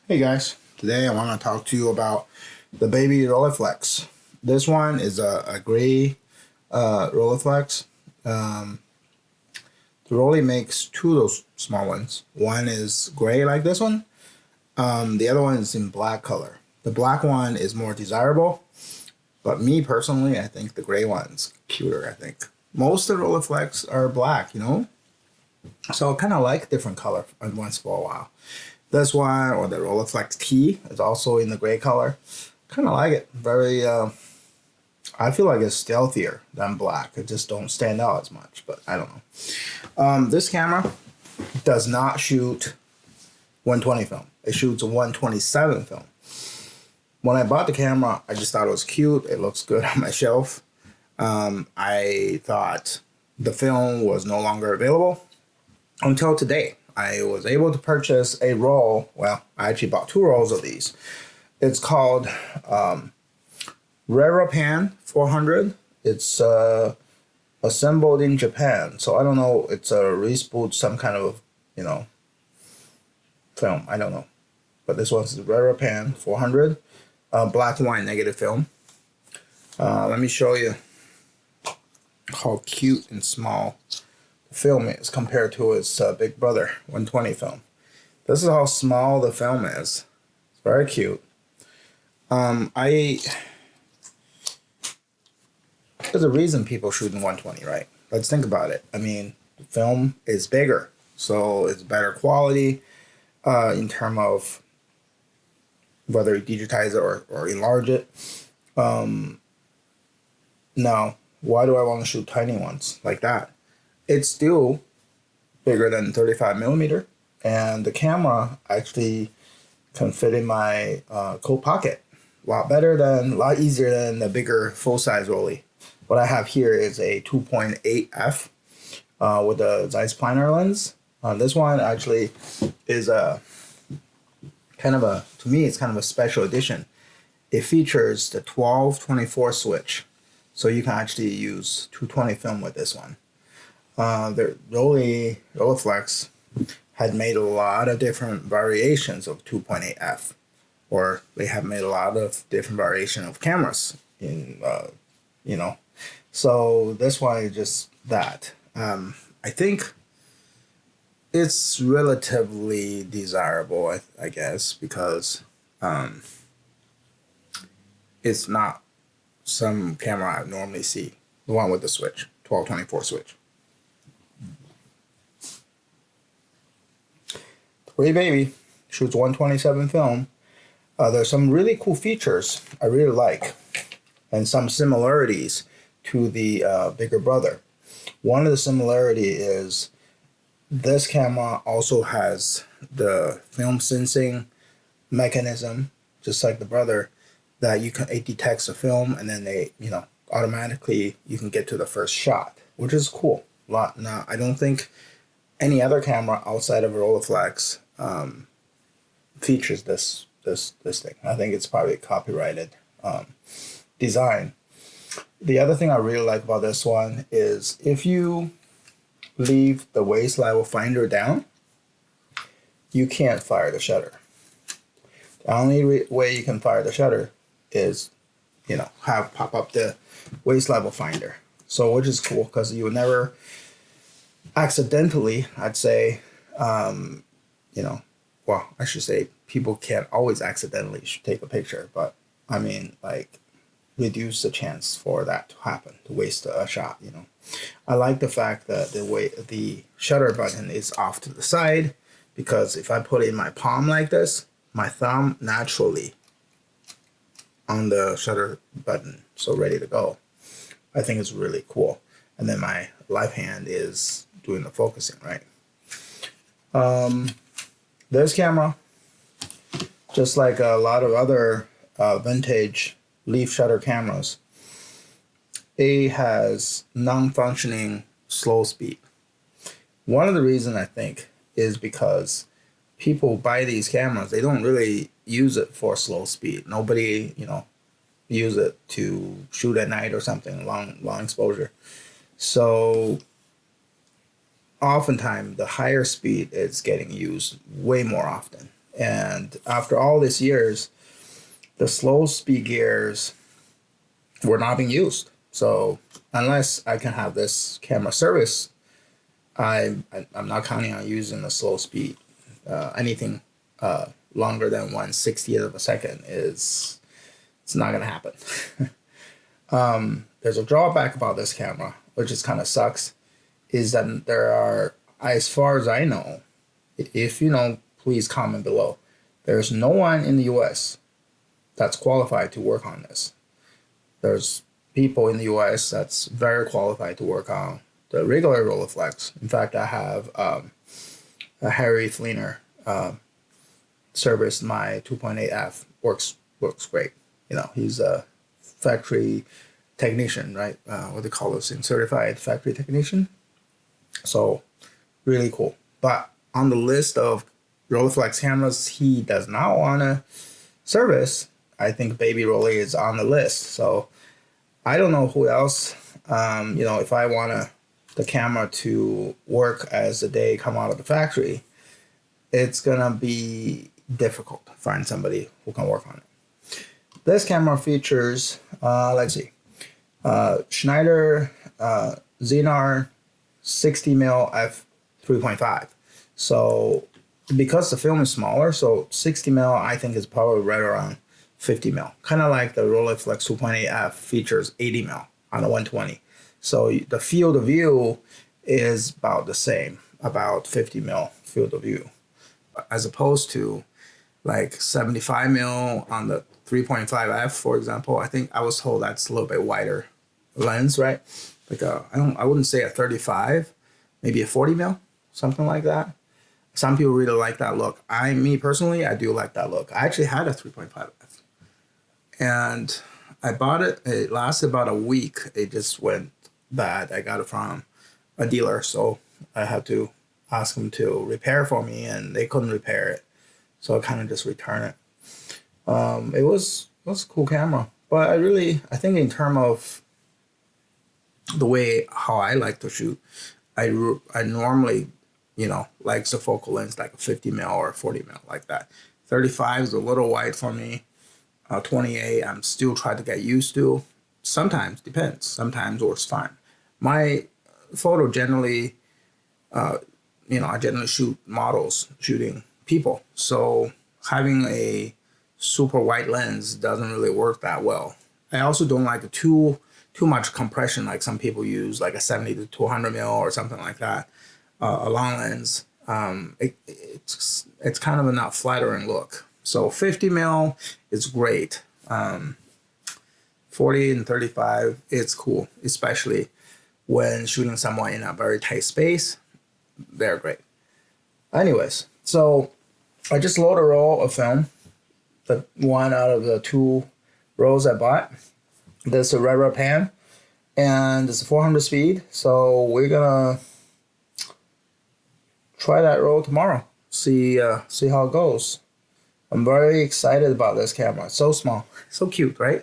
Hey guys, today I want to talk to you about the baby Rolleiflex. This one is a gray Rolleiflex. Um, the Rolly makes two of those small ones. One is gray like this one. The other one is in black color. The black one is more desirable, but me personally, I think the gray one's cuter. I think most of the Rolleiflex are black, so I kind of like different color once for a while. This one, or the Rolleiflex T, is also in the gray color. Kind of like it. Very, I feel like it's stealthier than black. It just don't stand out as much, but I don't know. This camera does not shoot 120 film. It shoots 127 film. When I bought the camera, I just thought it was cute. It looks good on my shelf. I thought the film was no longer available until today. I was able to purchase a roll. Well, I actually bought two rolls of these. It's called Pan 400. It's assembled in Japan. So I don't know. It's a respooled some kind of, film. I don't know. But this one's Pan 400. Black and white negative film. Let me show you how cute and small film is compared to its big brother 120 film. This is how small the film is. It's very cute. There's a reason people shoot in 120, right? Let's think about it. I mean, the film is bigger, so it's better quality in terms of whether you digitize it or enlarge it. Now, why do I want to shoot tiny ones like that? It's still bigger than 35 millimeter, and the camera actually can fit in my coat pocket. A lot easier than the bigger full-size Rolly. What I have here is a 2.8 f with a Zeiss planar lens. This one actually is to me, it's kind of a special edition. It features the 12-24 switch, so you can actually use 220 film with this one. The Rolleiflex had made a lot of different variations of 2.8 f, or they have made a lot of different variation of cameras So this one is just that. I think it's relatively desirable, I guess, because it's not some camera I normally see. The one with the switch, 12-24 switch. Pretty baby, shoots 127 film. There's some really cool features I really like, and some similarities to the bigger brother. One of the similarity is this camera also has the film sensing mechanism, just like the brother, that it detects a film and then automatically you can get to the first shot, which is cool. Now, I don't think any other camera outside of Rolleiflex features this thing. I think it's probably copyrighted design. The other thing I really like about this one is if you leave the waist level finder down, you can't fire the shutter. The only way you can fire the shutter is, have pop up the waist level finder. So which is cool because you would never accidentally, I'd say, I should say people can't always accidentally take a picture, but I mean, reduce the chance for that to happen, to waste a shot, I like the fact that the shutter button is off to the side, because if I put it in my palm like this, my thumb naturally on the shutter button, so ready to go. I think it's really cool. And then my left hand is doing the focusing, right? This camera, just like a lot of other vintage leaf shutter cameras, it has non-functioning slow speed. One of the reasons I think is because people buy these cameras, they don't really use it for slow speed. Nobody, use it to shoot at night or something, long exposure. So oftentimes the higher speed is getting used way more often. And after all these years, the slow speed gears were not being used. So unless I can have this camera service, I'm not counting on using the slow speed. Anything longer than 1/60th of a second it's not gonna happen. There's a drawback about this camera, which is kind of sucks, is that there are, as far as I know, if you know, please comment below. There's no one in the U.S. that's qualified to work on this. There's people in the U.S. that's very qualified to work on the regular Rolleiflex. In fact, I have a Harry Fleener service my 2.8F. Works great. You know, he's a factory technician, right? What they call this, certified factory technician. So really cool. But on the list of Rolleiflex cameras he does not want to service, I think Baby Rolly is on the list. So I don't know who else. You know, if I want the camera to work as the day come out of the factory, it's gonna be difficult to find somebody who can work on it. This camera features, let's see, Schneider Zenar 60mm f3.5. So because the film is smaller, so 60mm I think is probably right around 50mm. Kind of like the Rolleiflex 2.8F features 80mm on a 120. So the field of view is about the same, about 50mm field of view, as opposed to like 75mm on the 3.5F, for example. I think I was told that's a little bit wider lens, right? Like I wouldn't say a 35, maybe a 40mm, something like that. Some people really like that look. Me personally, I do like that look. I actually had a 3.5F, and I bought it. It lasted about a week. It just went bad. I got it from a dealer, so I had to ask them to repair for me, and they couldn't repair it, so I kind of just returned it. It was a cool camera, but I think in terms of the way how I like to shoot, I normally, you know, likes the focal length like a 50mm or 40mm like that. 35 is a little wide for me. 28 I'm still trying to get used to. Sometimes depends. Sometimes works fine. My photo generally, you know, I generally shoot models, shooting people. So having a super wide lens doesn't really work that well. I also don't like too much compression like some people use, like a 70 to 200mm or something like that. A long lens, it's kind of a not flattering look. So 50mm is great. 40 and 35, it's cool, especially when shooting someone in a very tight space. They're great. Anyways, so I just loaded a roll of film, the one out of the 2 rolls I bought. This is a rubber pan, and it's a 400 speed. So we're gonna try that roll tomorrow. See how it goes. I'm very excited about this camera. It's so small, so cute, right?